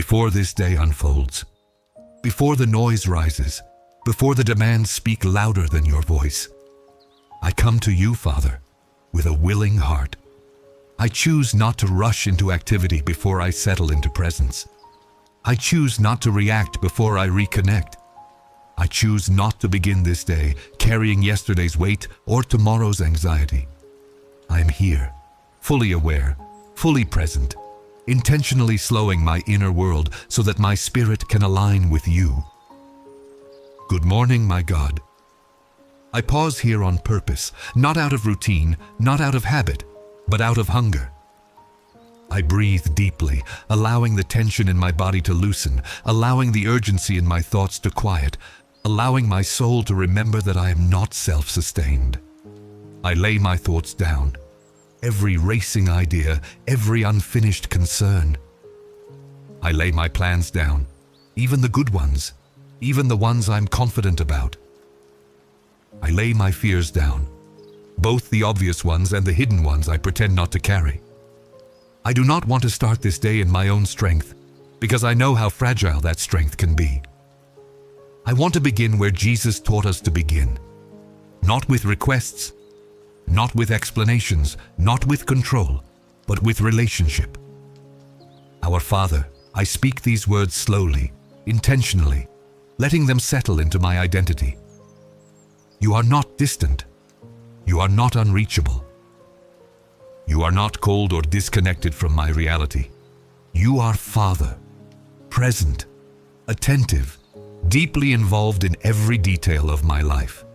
before this day unfolds, before the noise rises, before the demands speak louder than your voice. I come to you, Father, with a willing heart. I choose not to rush into activity before I settle into presence. I choose not to react before I reconnect. I choose not to begin this day carrying yesterday's weight or tomorrow's anxiety. I am here, fully aware, fully present, intentionally slowing my inner world so that my spirit can align with you. Good morning, my God. I pause here on purpose, not out of routine, not out of habit, but out of hunger. I breathe deeply, allowing the tension in my body to loosen, allowing the urgency in my thoughts to quiet, allowing my soul to remember that I am not self-sustained. I lay my thoughts down, every racing idea, every unfinished concern. I lay my plans down, even the good ones, even the ones I'm confident about. I lay my fears down, both the obvious ones and the hidden ones I pretend not to carry. I do not want to start this day in my own strength, because I know how fragile that strength can be. I want to begin where Jesus taught us to begin, not with requests, not with explanations, not with control, but with relationship. Our Father, I speak these words slowly, intentionally, letting them settle into my identity. You are not distant. You are not unreachable. You are not cold or disconnected from my reality. You are Father, present, attentive, deeply involved in every detail of my life.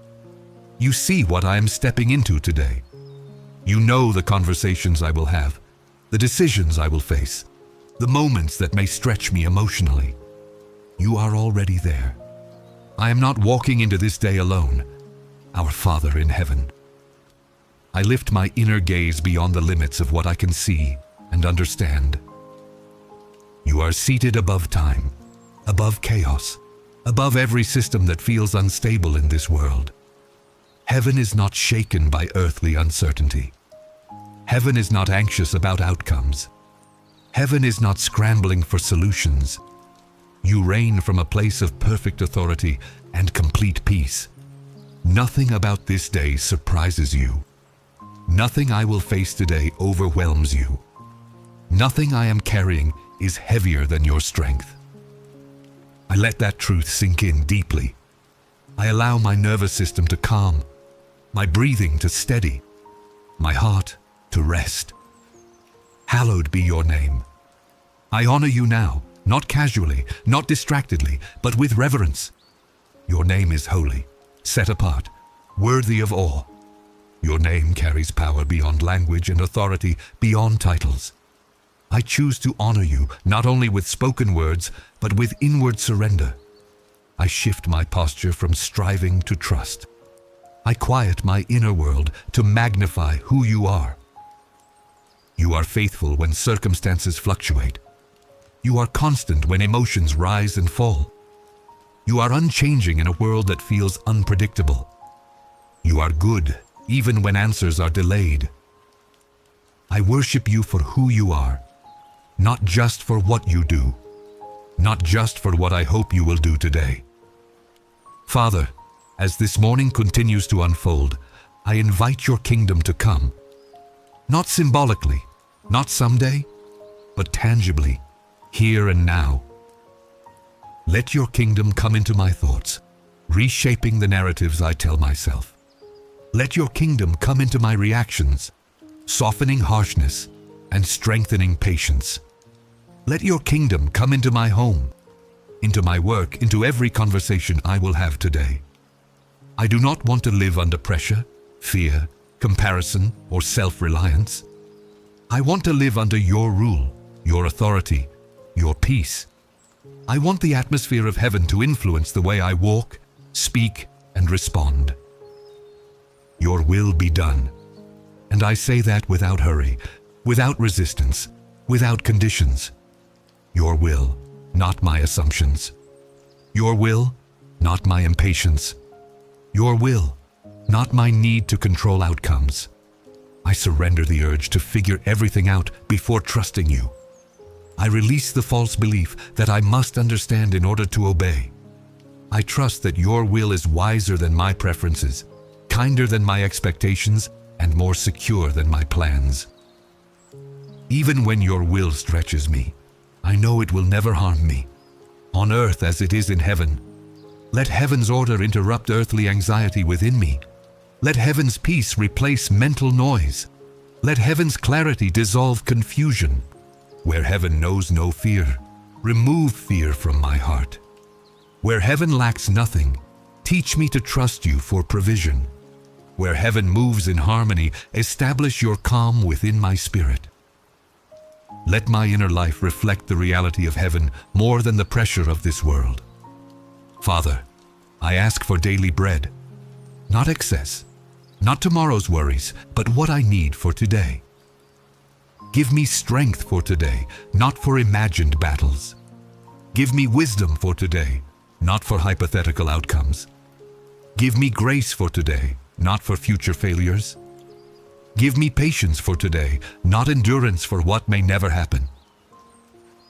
You see what I am stepping into today. You know the conversations I will have, the decisions I will face, the moments that may stretch me emotionally. You are already there. I am not walking into this day alone. Our Father in heaven. I lift my inner gaze beyond the limits of what I can see and understand. You are seated above time, above chaos, above every system that feels unstable in this world. Heaven is not shaken by earthly uncertainty. Heaven is not anxious about outcomes. Heaven is not scrambling for solutions. You reign from a place of perfect authority and complete peace. Nothing about this day surprises you. Nothing I will face today overwhelms you. Nothing I am carrying is heavier than your strength. I let that truth sink in deeply. I allow my nervous system to calm, my breathing to steady, my heart to rest. Hallowed be your name. I honor you now, not casually, not distractedly, but with reverence. Your name is holy, set apart, worthy of awe. Your name carries power beyond language and authority beyond titles. I choose to honor you not only with spoken words, but with inward surrender. I shift my posture from striving to trust. I quiet my inner world to magnify who you are. You are faithful when circumstances fluctuate. You are constant when emotions rise and fall. You are unchanging in a world that feels unpredictable. You are good even when answers are delayed. I worship you for who you are, not just for what you do, not just for what I hope you will do today. Father, as this morning continues to unfold, I invite your kingdom to come, not symbolically, not someday, but tangibly, here and now. Let your kingdom come into my thoughts, reshaping the narratives I tell myself. Let your kingdom come into my reactions, softening harshness and strengthening patience. Let your kingdom come into my home, into my work, into every conversation I will have today. I do not want to live under pressure, fear, comparison, or self-reliance. I want to live under your rule, your authority, your peace. I want the atmosphere of heaven to influence the way I walk, speak, and respond. Your will be done. And I say that without hurry, without resistance, without conditions. Your will, not my assumptions. Your will, not my impatience. Your will, not my need to control outcomes. I surrender the urge to figure everything out before trusting you. I release the false belief that I must understand in order to obey. I trust that your will is wiser than my preferences, kinder than my expectations, and more secure than my plans. Even when your will stretches me, I know it will never harm me. On earth as it is in heaven, let heaven's order interrupt earthly anxiety within me. Let heaven's peace replace mental noise. Let heaven's clarity dissolve confusion. Where heaven knows no fear, remove fear from my heart. Where heaven lacks nothing, teach me to trust you for provision. Where heaven moves in harmony, establish your calm within my spirit. Let my inner life reflect the reality of heaven more than the pressure of this world. Father, I ask for daily bread, not excess, not tomorrow's worries, but what I need for today. Give me strength for today, not for imagined battles. Give me wisdom for today, not for hypothetical outcomes. Give me grace for today, not for future failures. Give me patience for today, not endurance for what may never happen.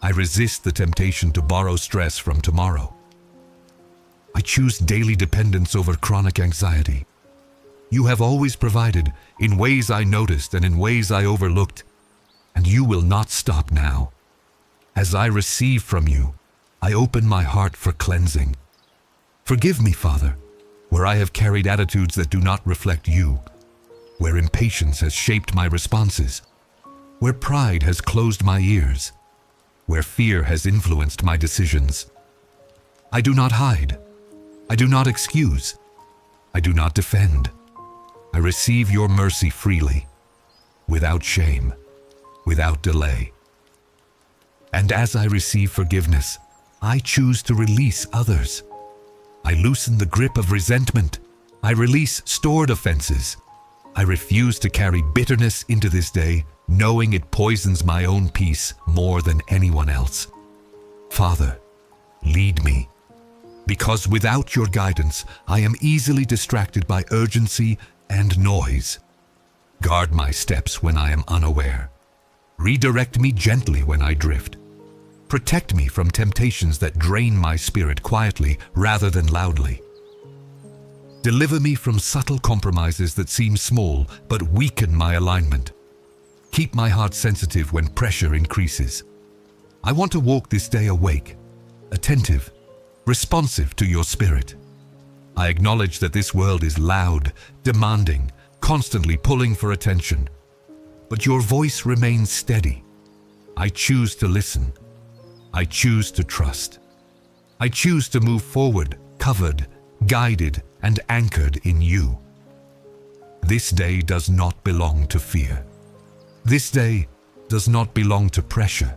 I resist the temptation to borrow stress from tomorrow. I choose daily dependence over chronic anxiety. You have always provided, in ways I noticed and in ways I overlooked, and you will not stop now. As I receive from you, I open my heart for cleansing. Forgive me, Father, where I have carried attitudes that do not reflect you, where impatience has shaped my responses, where pride has closed my ears, where fear has influenced my decisions. I do not hide. I do not excuse. I do not defend. I receive your mercy freely, without shame, without delay. And as I receive forgiveness, I choose to release others. I loosen the grip of resentment. I release stored offenses. I refuse to carry bitterness into this day, knowing it poisons my own peace more than anyone else. Father, lead me, because without your guidance, I am easily distracted by urgency and noise. Guard my steps when I am unaware. Redirect me gently when I drift. Protect me from temptations that drain my spirit quietly rather than loudly. Deliver me from subtle compromises that seem small but weaken my alignment. Keep my heart sensitive when pressure increases. I want to walk this day awake, attentive, responsive to your spirit. I acknowledge that this world is loud, demanding, constantly pulling for attention. But your voice remains steady. I choose to listen. I choose to trust. I choose to move forward, covered, guided, and anchored in you. This day does not belong to fear. This day does not belong to pressure.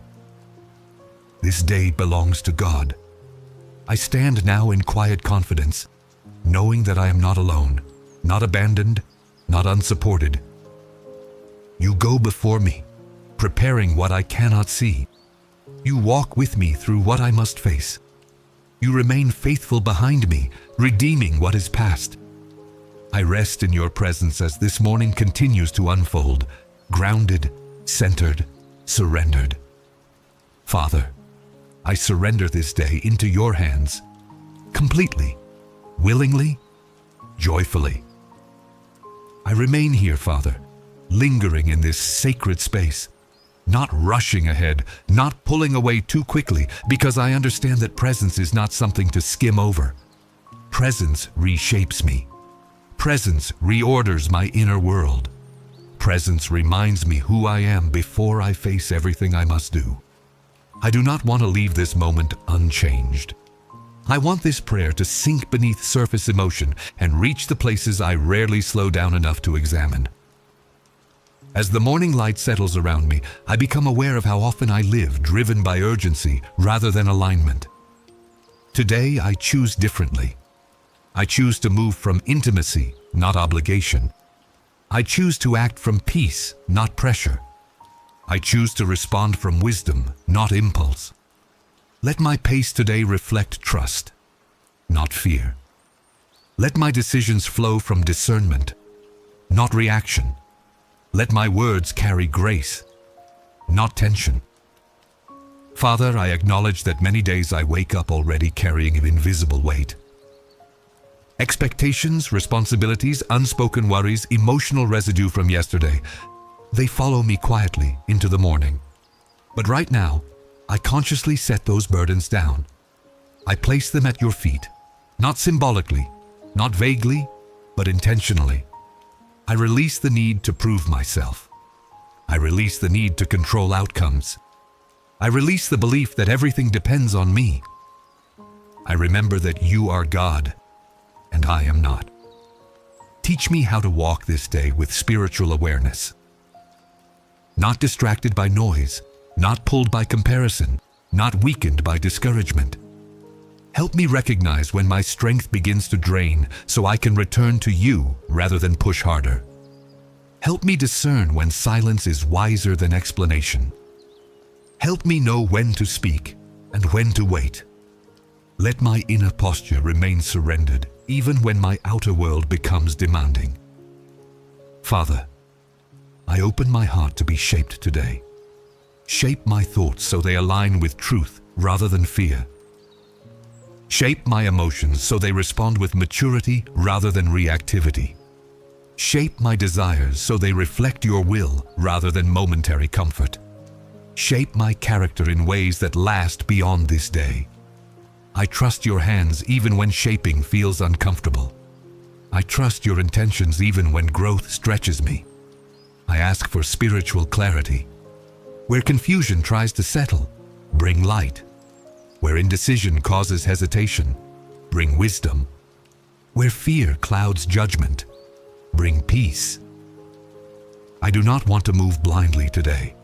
This day belongs to God. I stand now in quiet confidence, knowing that I am not alone, not abandoned, not unsupported. You go before me, preparing what I cannot see. You walk with me through what I must face. You remain faithful behind me, redeeming what is past. I rest in your presence as this morning continues to unfold, grounded, centered, surrendered. Father, I surrender this day into your hands, completely, willingly, joyfully. I remain here, Father, lingering in this sacred space, not rushing ahead, not pulling away too quickly, because I understand that presence is not something to skim over. Presence reshapes me. Presence reorders my inner world. Presence reminds me who I am before I face everything I must do. I do not want to leave this moment unchanged. I want this prayer to sink beneath surface emotion and reach the places I rarely slow down enough to examine. As the morning light settles around me, I become aware of how often I live driven by urgency rather than alignment. Today, I choose differently. I choose to move from intimacy, not obligation. I choose to act from peace, not pressure. I choose to respond from wisdom, not impulse. Let my pace today reflect trust, not fear. Let my decisions flow from discernment, not reaction. Let my words carry grace, not tension. Father, I acknowledge that many days I wake up already carrying an invisible weight. Expectations, responsibilities, unspoken worries, emotional residue from yesterday, they follow me quietly into the morning. But right now, I consciously set those burdens down. I place them at your feet, not symbolically, not vaguely, but intentionally. I release the need to prove myself. I release the need to control outcomes. I release the belief that everything depends on me. I remember that you are God, and I am not. Teach me how to walk this day with spiritual awareness. Not distracted by noise, not pulled by comparison, not weakened by discouragement. Help me recognize when my strength begins to drain so I can return to you rather than push harder. Help me discern when silence is wiser than explanation. Help me know when to speak and when to wait. Let my inner posture remain surrendered even when my outer world becomes demanding. Father, I open my heart to be shaped today. Shape my thoughts so they align with truth rather than fear. Shape my emotions so they respond with maturity rather than reactivity. Shape my desires so they reflect your will rather than momentary comfort. Shape my character in ways that last beyond this day. I trust your hands even when shaping feels uncomfortable. I trust your intentions even when growth stretches me. I ask for spiritual clarity. Where confusion tries to settle, bring light. Where indecision causes hesitation, bring wisdom. Where fear clouds judgment, bring peace. I do not want to move blindly today.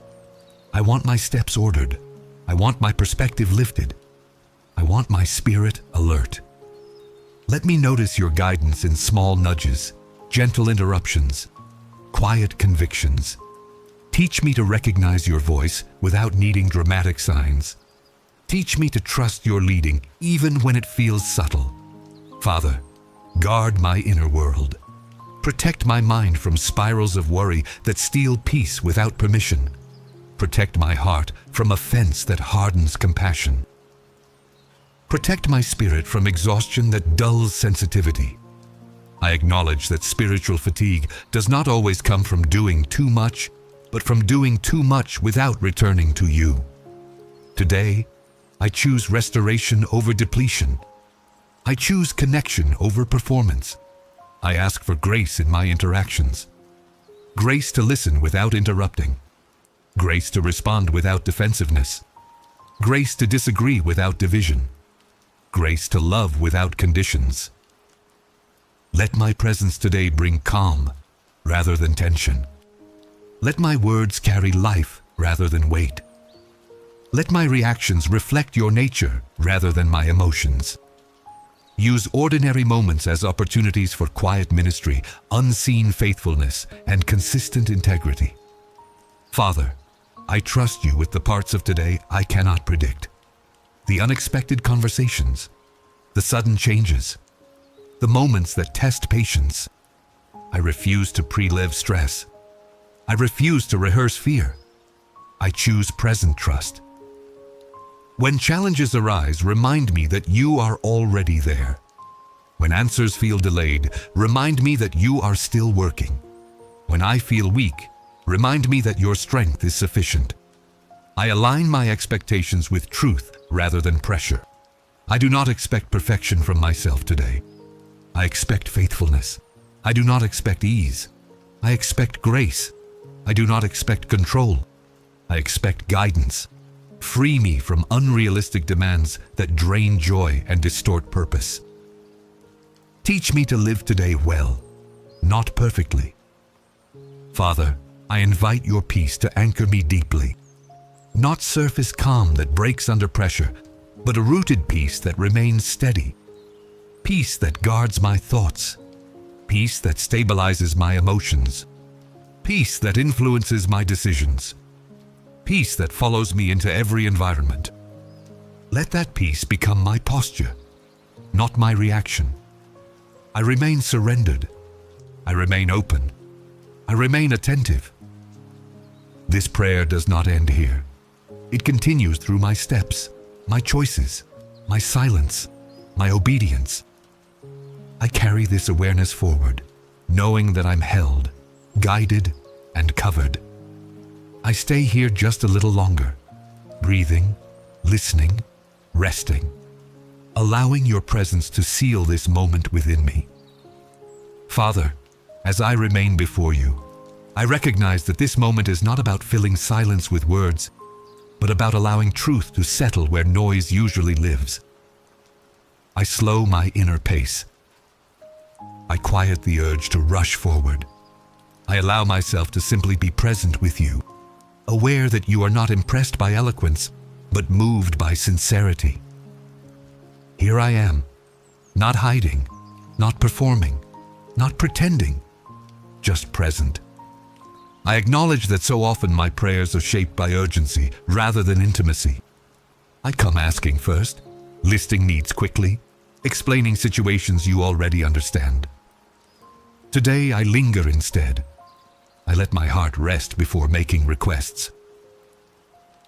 I want my steps ordered. I want my perspective lifted. I want my spirit alert. Let me notice your guidance in small nudges, gentle interruptions, quiet convictions. Teach me to recognize your voice without needing dramatic signs. Teach me to trust your leading even when it feels subtle. Father, guard my inner world. Protect my mind from spirals of worry that steal peace without permission. Protect my heart from offense that hardens compassion. Protect my spirit from exhaustion that dulls sensitivity. I acknowledge that spiritual fatigue does not always come from doing too much, but from doing too much without returning to you. Today, I choose restoration over depletion. I choose connection over performance. I ask for grace in my interactions. Grace to listen without interrupting. Grace to respond without defensiveness. Grace to disagree without division. Grace to love without conditions. Let my presence today bring calm rather than tension. Let my words carry life rather than weight. Let my reactions reflect your nature rather than my emotions. Use ordinary moments as opportunities for quiet ministry, unseen faithfulness, and consistent integrity. Father, I trust you with the parts of today I cannot predict. The unexpected conversations, the sudden changes, the moments that test patience. I refuse to pre-live stress. I refuse to rehearse fear. I choose present trust. When challenges arise, remind me that you are already there. When answers feel delayed, remind me that you are still working. When I feel weak, remind me that your strength is sufficient. I align my expectations with truth rather than pressure. I do not expect perfection from myself today. I expect faithfulness. I do not expect ease. I expect grace. I do not expect control. I expect guidance. Free me from unrealistic demands that drain joy and distort purpose. Teach me to live today well, not perfectly. Father, I invite your peace to anchor me deeply. Not surface calm that breaks under pressure, but a rooted peace that remains steady. Peace that guards my thoughts. Peace that stabilizes my emotions. Peace that influences my decisions. Peace that follows me into every environment. Let that peace become my posture, not my reaction. I remain surrendered. I remain open. I remain attentive. This prayer does not end here. It continues through my steps, my choices, my silence, my obedience. I carry this awareness forward, knowing that I'm held, guided, and covered. I stay here just a little longer, breathing, listening, resting, allowing your presence to seal this moment within me. Father, as I remain before you, I recognize that this moment is not about filling silence with words, but about allowing truth to settle where noise usually lives. I slow my inner pace. I quiet the urge to rush forward. I allow myself to simply be present with you, aware that you are not impressed by eloquence, but moved by sincerity. Here I am, not hiding, not performing, not pretending, just present. I acknowledge that so often my prayers are shaped by urgency rather than intimacy. I come asking first, listing needs quickly, explaining situations you already understand. Today I linger instead. I let my heart rest before making requests.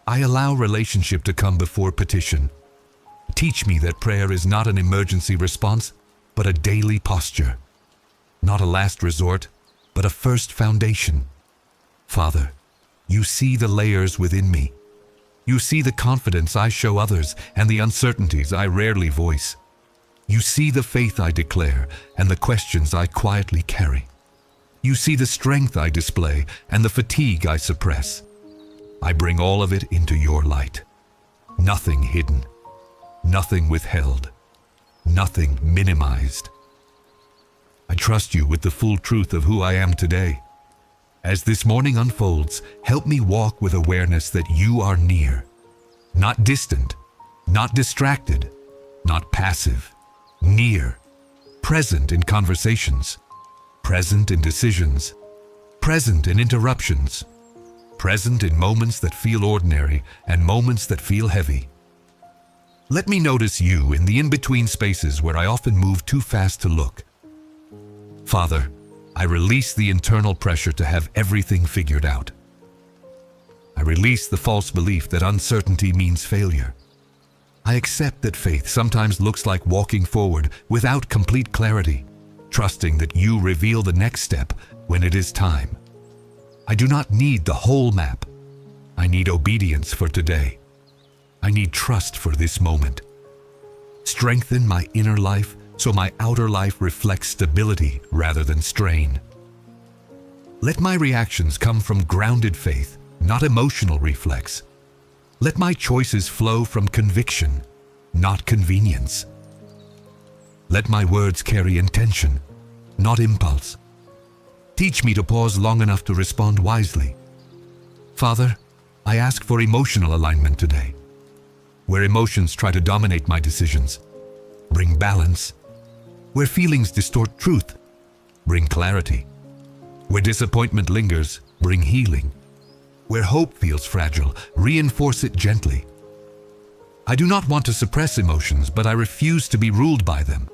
I allow relationship to come before petition. Teach me that prayer is not an emergency response, but a daily posture. Not a last resort, but a first foundation. Father, you see the layers within me. You see the confidence I show others and the uncertainties I rarely voice. You see the faith I declare and the questions I quietly carry. You see the strength I display and the fatigue I suppress. I bring all of it into your light. Nothing hidden, nothing withheld, nothing minimized. I trust you with the full truth of who I am today. As this morning unfolds, help me walk with awareness that you are near, not distant, not distracted, not passive, near, present in conversations, present in decisions, present in interruptions, present in moments that feel ordinary and moments that feel heavy. Let me notice you in the in-between spaces where I often move too fast to look. Father, I release the internal pressure to have everything figured out. I release the false belief that uncertainty means failure. I accept that faith sometimes looks like walking forward without complete clarity, trusting that you reveal the next step when it is time. I do not need the whole map. I need obedience for today. I need trust for this moment. Strengthen my inner life so my outer life reflects stability rather than strain. Let my reactions come from grounded faith, not emotional reflex. Let my choices flow from conviction, not convenience. Let my words carry intention, not impulse. Teach me to pause long enough to respond wisely. Father, I ask for emotional alignment today. Where emotions try to dominate my decisions, bring balance. Where feelings distort truth, bring clarity. Where disappointment lingers, bring healing. Where hope feels fragile, reinforce it gently. I do not want to suppress emotions, but I refuse to be ruled by them.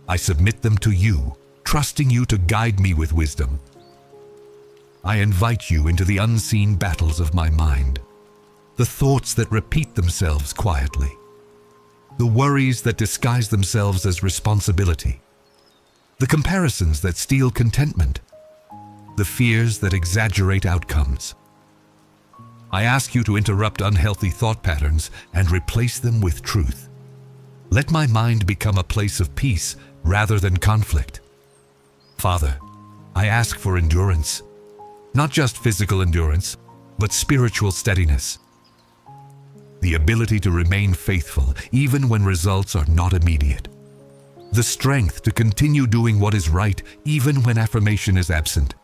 I submit them to you, trusting you to guide me with wisdom. I invite you into the unseen battles of my mind, the thoughts that repeat themselves quietly, the worries that disguise themselves as responsibility, the comparisons that steal contentment, the fears that exaggerate outcomes. I ask you to interrupt unhealthy thought patterns and replace them with truth. Let my mind become a place of peace rather than conflict. Father, I ask for endurance, not just physical endurance, but spiritual steadiness. The ability to remain faithful even when results are not immediate. The strength to continue doing what is right even when affirmation is absent.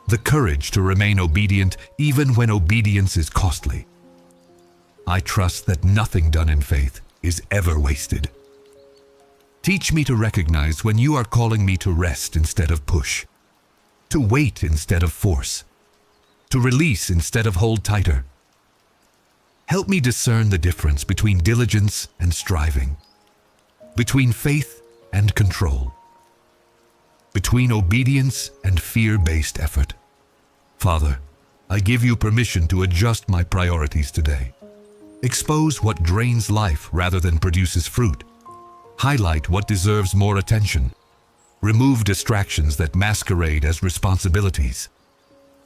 The courage to remain obedient even when obedience is costly. I trust that nothing done in faith is ever wasted. Teach me to recognize when you are calling me to rest instead of push, to wait instead of force, to release instead of hold tighter. Help me discern the difference between diligence and striving, between faith and control, between obedience and fear-based effort. Father, I give you permission to adjust my priorities today. Expose what drains life rather than produces fruit. Highlight what deserves more attention. Remove distractions that masquerade as responsibilities.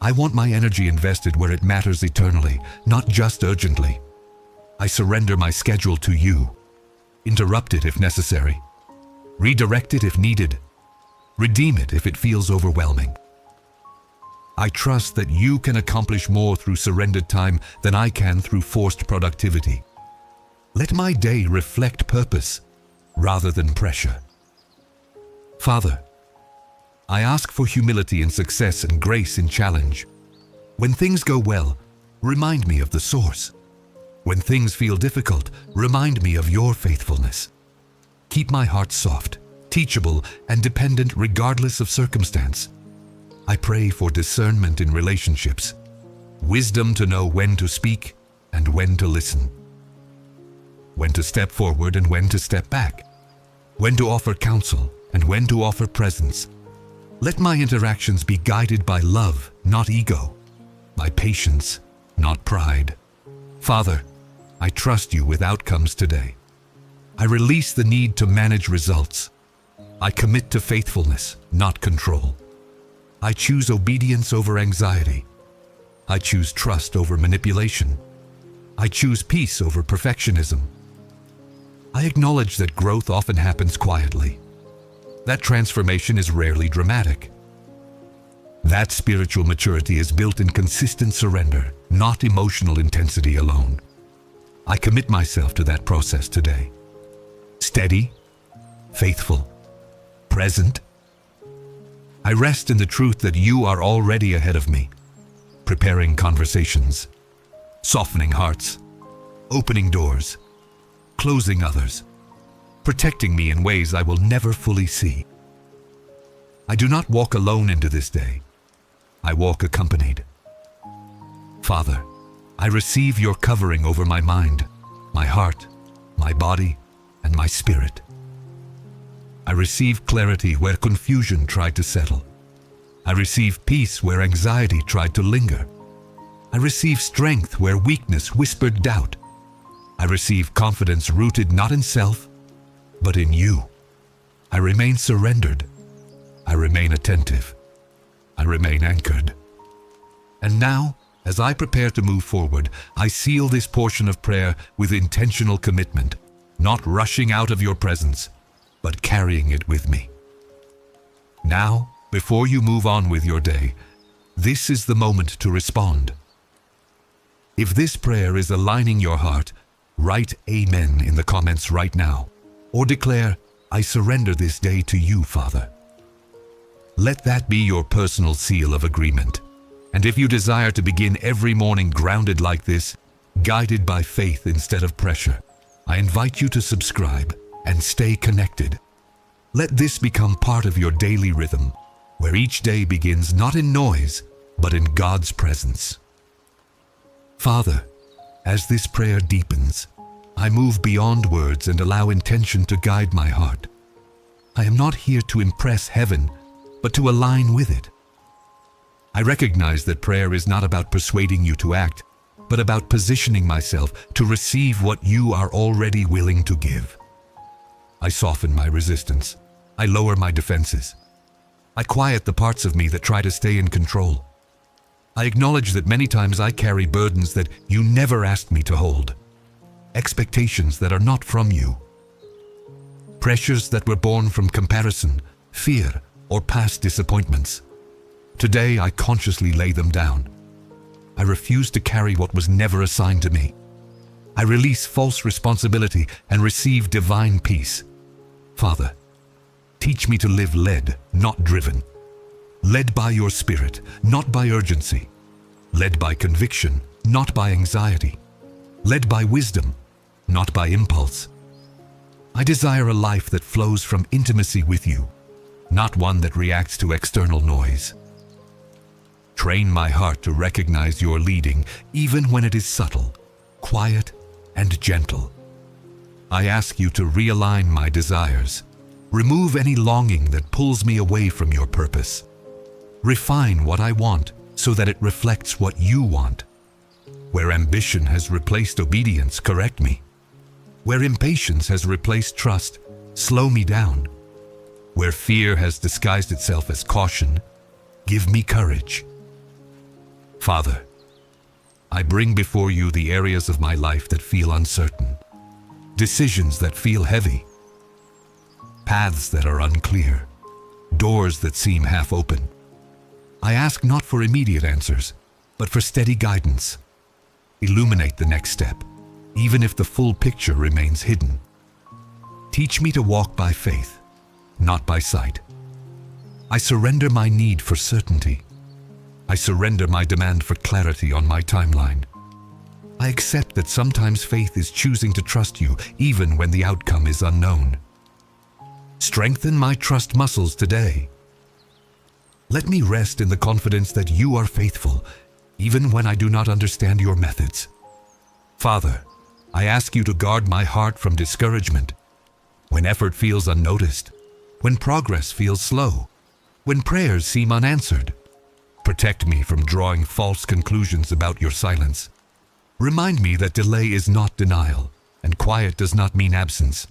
I want my energy invested where it matters eternally, not just urgently. I surrender my schedule to you. Interrupt it if necessary. Redirect it if needed. Redeem it if it feels overwhelming. I trust that you can accomplish more through surrendered time than I can through forced productivity. Let my day reflect purpose rather than pressure. Father, I ask for humility in success and grace in challenge. When things go well, remind me of the source. When things feel difficult, remind me of your faithfulness. Keep my heart soft, teachable, and dependent regardless of circumstance. I pray for discernment in relationships, wisdom to know when to speak and when to listen, when to step forward and when to step back, when to offer counsel and when to offer presence. Let my interactions be guided by love, not ego, by patience, not pride. Father, I trust you with outcomes today. I release the need to manage results. I commit to faithfulness, not control. I choose obedience over anxiety. I choose trust over manipulation. I choose peace over perfectionism. I acknowledge that growth often happens quietly. That transformation is rarely dramatic. That spiritual maturity is built in consistent surrender, not emotional intensity alone. I commit myself to that process today. Steady, faithful, present. I rest in the truth that you are already ahead of me, preparing conversations, softening hearts, opening doors, closing others, protecting me in ways I will never fully see. I do not walk alone into this day. I walk accompanied. Father, I receive your covering over my mind, my heart, my body, and my spirit. I receive clarity where confusion tried to settle. I receive peace where anxiety tried to linger. I receive strength where weakness whispered doubt. I receive confidence rooted not in self, but in you. I remain surrendered. I remain attentive. I remain anchored. And now, as I prepare to move forward, I seal this portion of prayer with intentional commitment, not rushing out of your presence, but carrying it with me. Now, before you move on with your day, this is the moment to respond. If this prayer is aligning your heart, write Amen in the comments right now, or declare, I surrender this day to you, Father. Let that be your personal seal of agreement. And if you desire to begin every morning grounded like this, guided by faith instead of pressure, I invite you to subscribe and stay connected. Let this become part of your daily rhythm, where each day begins not in noise, but in God's presence. Father, as this prayer deepens, I move beyond words and allow intention to guide my heart. I am not here to impress heaven, but to align with it. I recognize that prayer is not about persuading you to act, but about positioning myself to receive what you are already willing to give. I soften my resistance. I lower my defenses. I quiet the parts of me that try to stay in control. I acknowledge that many times I carry burdens that you never asked me to hold, expectations that are not from you, pressures that were born from comparison, fear, or past disappointments. Today, I consciously lay them down. I refuse to carry what was never assigned to me. I release false responsibility and receive divine peace. Father, teach me to live led, not driven. Led by your Spirit, not by urgency. Led by conviction, not by anxiety. Led by wisdom, not by impulse. I desire a life that flows from intimacy with you, not one that reacts to external noise. Train my heart to recognize your leading, even when it is subtle, quiet, and gentle. I ask you to realign my desires. Remove any longing that pulls me away from your purpose. Refine what I want so that it reflects what you want. Where ambition has replaced obedience, correct me. Where impatience has replaced trust, slow me down. Where fear has disguised itself as caution, give me courage. Father, I bring before you the areas of my life that feel uncertain, decisions that feel heavy, paths that are unclear, doors that seem half open. I ask not for immediate answers, but for steady guidance. Illuminate the next step, even if the full picture remains hidden. Teach me to walk by faith, not by sight. I surrender my need for certainty. I surrender my demand for clarity on my timeline. I accept that sometimes faith is choosing to trust you even when the outcome is unknown. Strengthen my trust muscles today. Let me rest in the confidence that you are faithful, even when I do not understand your methods. Father, I ask you to guard my heart from discouragement. When effort feels unnoticed, when progress feels slow, when prayers seem unanswered, protect me from drawing false conclusions about your silence. Remind me that delay is not denial, and quiet does not mean absence.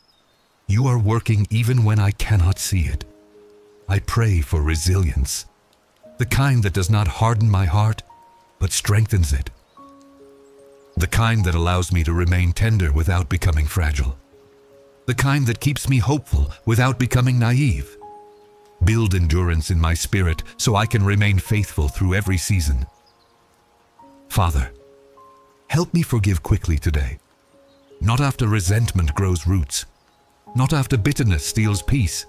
You are working even when I cannot see it. I pray for resilience, the kind that does not harden my heart, but strengthens it. The kind that allows me to remain tender without becoming fragile. The kind that keeps me hopeful without becoming naive. Build endurance in my spirit so I can remain faithful through every season. Father, help me forgive quickly today, not after resentment grows roots, not after bitterness steals peace,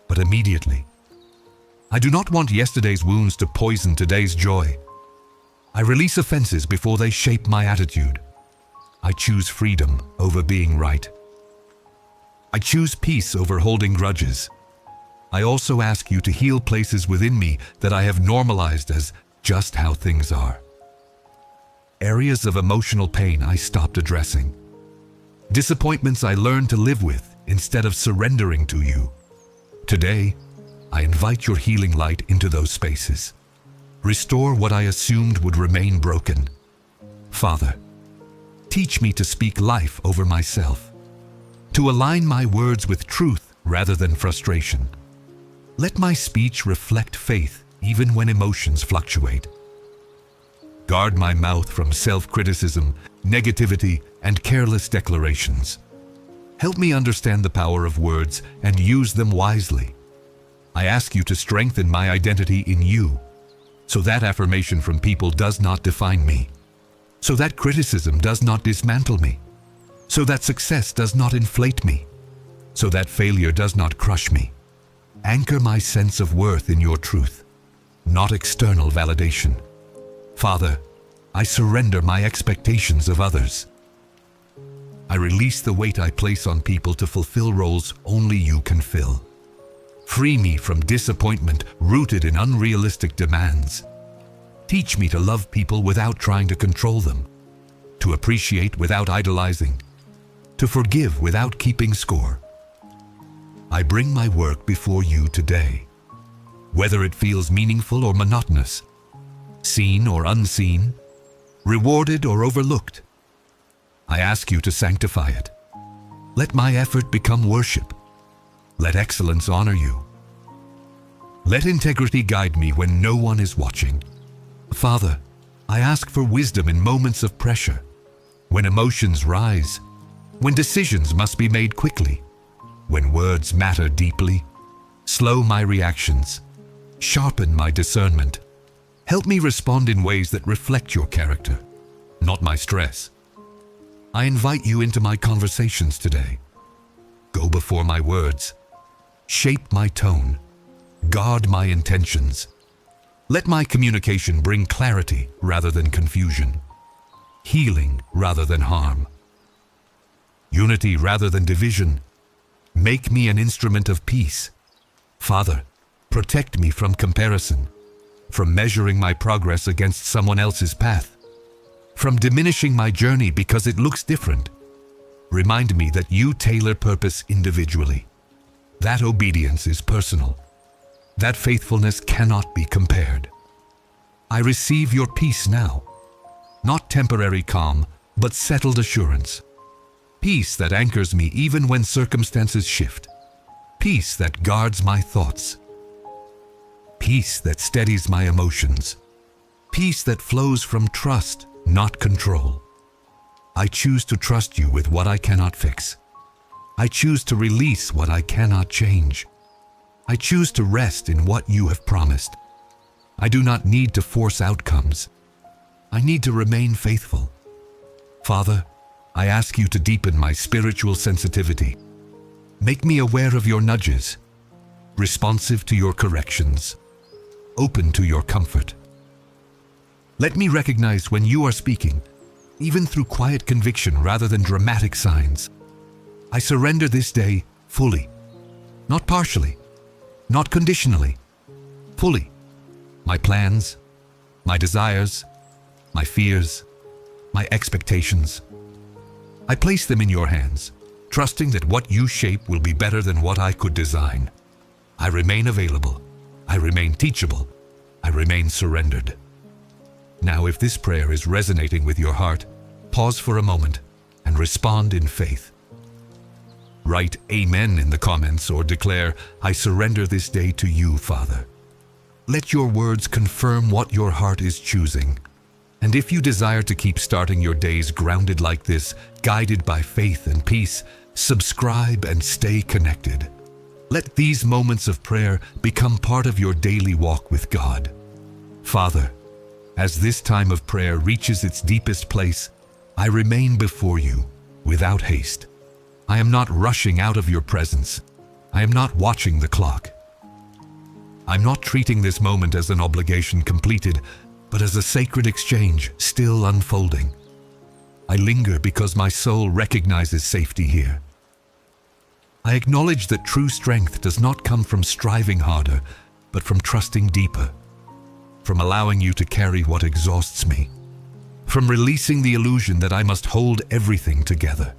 but immediately. I do not want yesterday's wounds to poison today's joy. I release offenses before they shape my attitude. I choose freedom over being right. I choose peace over holding grudges. I also ask you to heal places within me that I have normalized as just how things are. Areas of emotional pain I stopped addressing. Disappointments I learned to live with instead of surrendering to you. Today, I invite your healing light into those spaces. Restore what I assumed would remain broken. Father, teach me to speak life over myself, to align my words with truth rather than frustration. Let my speech reflect faith even when emotions fluctuate. Guard my mouth from self-criticism, negativity, and careless declarations. Help me understand the power of words and use them wisely. I ask you to strengthen my identity in you, so that affirmation from people does not define me, so that criticism does not dismantle me, so that success does not inflate me, so that failure does not crush me. Anchor my sense of worth in your truth, not external validation. Father, I surrender my expectations of others. I release the weight I place on people to fulfill roles only you can fill. Free me from disappointment rooted in unrealistic demands. Teach me to love people without trying to control them, to appreciate without idolizing, to forgive without keeping score. I bring my work before you today. Whether it feels meaningful or monotonous, seen or unseen, rewarded or overlooked, I ask you to sanctify it. Let my effort become worship. Let excellence honor you. Let integrity guide me when no one is watching. Father, I ask for wisdom in moments of pressure, when emotions rise, when decisions must be made quickly, when words matter deeply. Slow my reactions, sharpen my discernment. Help me respond in ways that reflect your character, not my stress. I invite you into my conversations today. Go before my words. Shape my tone. Guard my intentions. Let my communication bring clarity rather than confusion, healing rather than harm, unity rather than division. Make me an instrument of peace. Father, protect me from comparison, from measuring my progress against someone else's path, from diminishing my journey because it looks different. Remind me that you tailor purpose individually. That obedience is personal. That faithfulness cannot be compared. I receive your peace now. Not temporary calm, but settled assurance. Peace that anchors me even when circumstances shift. Peace that guards my thoughts. Peace that steadies my emotions. Peace that flows from trust, not control. I choose to trust you with what I cannot fix. I choose to release what I cannot change. I choose to rest in what you have promised. I do not need to force outcomes. I need to remain faithful. Father, I ask you to deepen my spiritual sensitivity. Make me aware of your nudges, responsive to your corrections, open to your comfort. Let me recognize when you are speaking, even through quiet conviction rather than dramatic signs. I surrender this day fully, not partially, not conditionally, fully. My plans, my desires, my fears, my expectations. I place them in your hands, trusting that what you shape will be better than what I could design. I remain available. I remain teachable. I remain surrendered. Now, if this prayer is resonating with your heart, pause for a moment and respond in faith. Write Amen in the comments or declare, I surrender this day to you, Father. Let your words confirm what your heart is choosing. And if you desire to keep starting your days grounded like this, guided by faith and peace, subscribe and stay connected. Let these moments of prayer become part of your daily walk with God. Father, as this time of prayer reaches its deepest place, I remain before you without haste. I am not rushing out of your presence. I am not watching the clock. I'm not treating this moment as an obligation completed, but as a sacred exchange still unfolding. I linger because my soul recognizes safety here. I acknowledge that true strength does not come from striving harder, but from trusting deeper, from allowing you to carry what exhausts me, from releasing the illusion that I must hold everything together.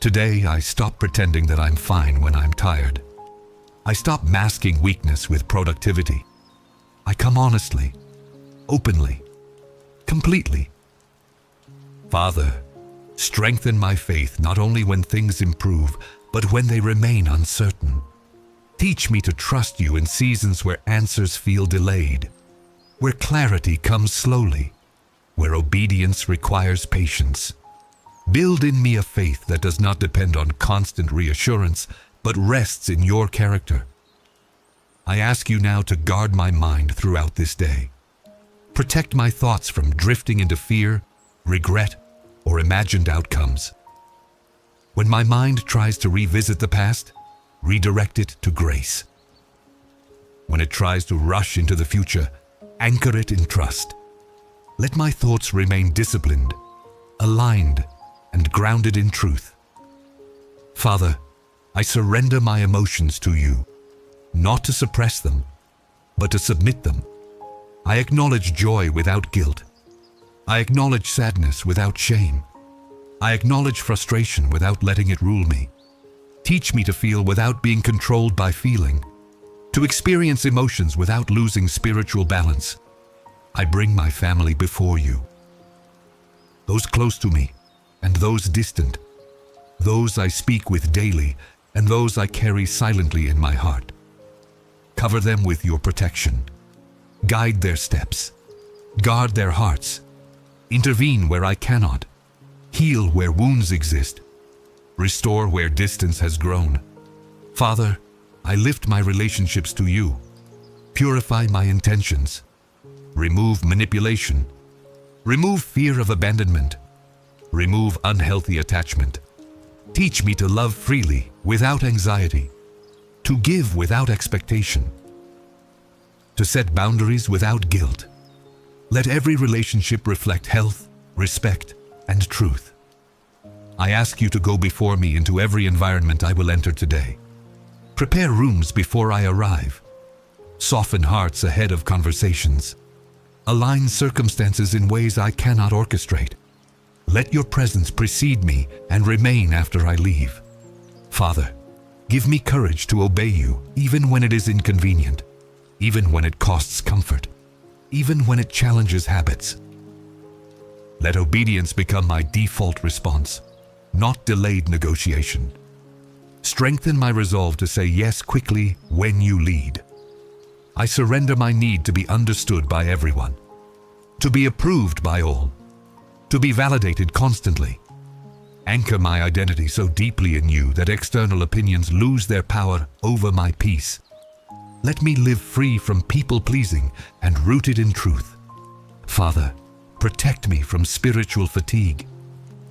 Today, I stop pretending that I'm fine when I'm tired. I stop masking weakness with productivity. I come honestly, openly, completely. Father, strengthen my faith not only when things improve, but when they remain uncertain. Teach me to trust you in seasons where answers feel delayed, where clarity comes slowly, where obedience requires patience. Build in me a faith that does not depend on constant reassurance, but rests in your character. I ask you now to guard my mind throughout this day. Protect my thoughts from drifting into fear, regret, or imagined outcomes. When my mind tries to revisit the past, redirect it to grace. When it tries to rush into the future, anchor it in trust. Let my thoughts remain disciplined, aligned, and grounded in truth. Father, I surrender my emotions to you, not to suppress them, but to submit them. I acknowledge joy without guilt. I acknowledge sadness without shame. I acknowledge frustration without letting it rule me. Teach me to feel without being controlled by feeling, to experience emotions without losing spiritual balance. I bring my family before you, those close to me and those distant, those I speak with daily and those I carry silently in my heart. Cover them with your protection. Guide their steps. Guard their hearts. Intervene where I cannot. Heal where wounds exist. Restore where distance has grown. Father, I lift my relationships to you. Purify my intentions. Remove manipulation. Remove fear of abandonment. Remove unhealthy attachment. Teach me to love freely without anxiety, to give without expectation, to set boundaries without guilt. Let every relationship reflect health, respect, and truth. I ask you to go before me into every environment I will enter today. Prepare rooms before I arrive. Soften hearts ahead of conversations. Align circumstances in ways I cannot orchestrate. Let your presence precede me and remain after I leave. Father, give me courage to obey you even when it is inconvenient, even when it costs comfort. even when it challenges habits. Let obedience become my default response, not delayed negotiation. Strengthen my resolve to say yes quickly when you lead. I surrender my need to be understood by everyone, to be approved by all, to be validated constantly. Anchor my identity so deeply in you that external opinions lose their power over my peace. Let me live free from people-pleasing and rooted in truth. Father, protect me from spiritual fatigue,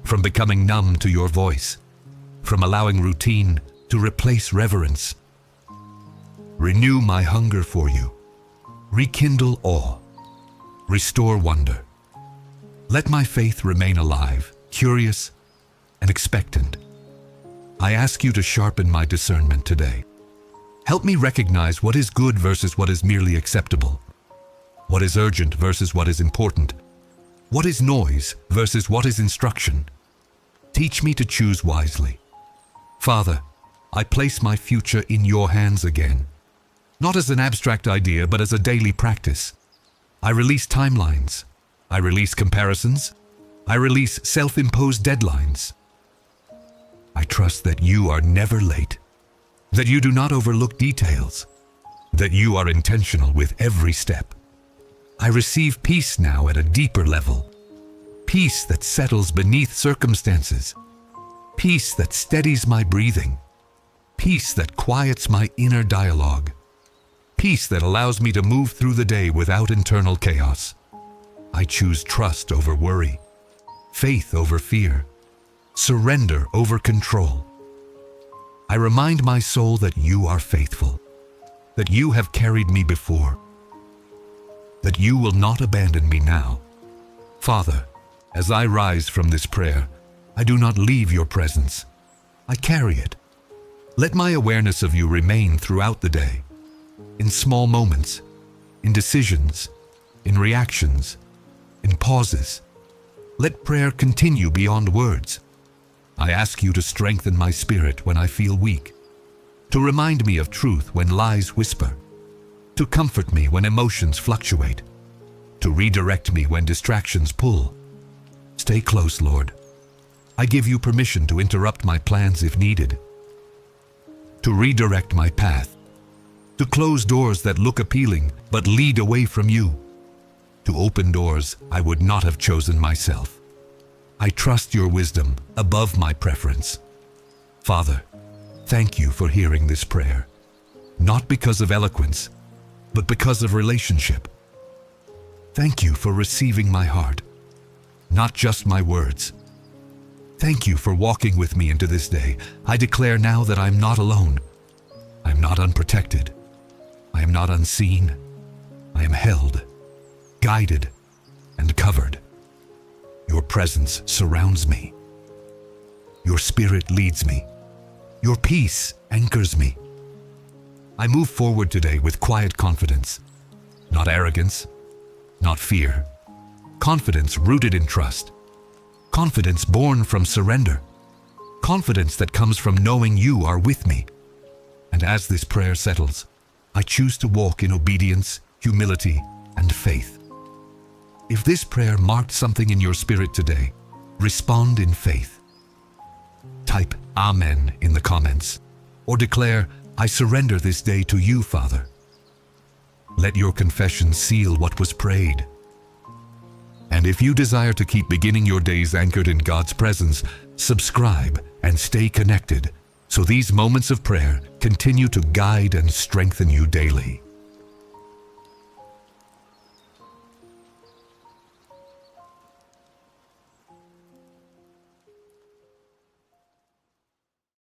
from becoming numb to your voice, from allowing routine to replace reverence. Renew my hunger for you. Rekindle awe. Restore wonder. Let my faith remain alive, curious, and expectant. I ask you to sharpen my discernment today. Help me recognize what is good versus what is merely acceptable, what is urgent versus what is important, what is noise versus what is instruction. Teach me to choose wisely. Father, I place my future in your hands again, not as an abstract idea, but as a daily practice. I release timelines. I release comparisons. I release self-imposed deadlines. I trust that you are never late, that you do not overlook details, that you are intentional with every step. I receive peace now at a deeper level, peace that settles beneath circumstances, peace that steadies my breathing, peace that quiets my inner dialogue, peace that allows me to move through the day without internal chaos. I choose trust over worry, faith over fear, surrender over control. I remind my soul that you are faithful, that you have carried me before, that you will not abandon me now. Father, as I rise from this prayer, I do not leave your presence. I carry it. Let my awareness of you remain throughout the day, in small moments, in decisions, in reactions, in pauses. Let prayer continue beyond words. I ask you to strengthen my spirit when I feel weak, to remind me of truth when lies whisper, to comfort me when emotions fluctuate, to redirect me when distractions pull. Stay close, Lord. I give you permission to interrupt my plans if needed, to redirect my path, to close doors that look appealing but lead away from you, to open doors I would not have chosen myself. I trust your wisdom above my preference. Father, thank you for hearing this prayer, not because of eloquence, but because of relationship. Thank you for receiving my heart, not just my words. Thank you for walking with me into this day. I declare now that I'm not alone. I'm not unprotected. I am not unseen. I am held, guided, and covered. Your presence surrounds me. Your spirit leads me. Your peace anchors me. I move forward today with quiet confidence, not arrogance, not fear. Confidence rooted in trust. Confidence born from surrender. Confidence that comes from knowing you are with me. And as this prayer settles, I choose to walk in obedience, humility, and faith. If this prayer marked something in your spirit today, respond in faith. Type Amen in the comments, or declare, I surrender this day to you, Father. Let your confession seal what was prayed. And if you desire to keep beginning your days anchored in God's presence, subscribe and stay connected so these moments of prayer continue to guide and strengthen you daily.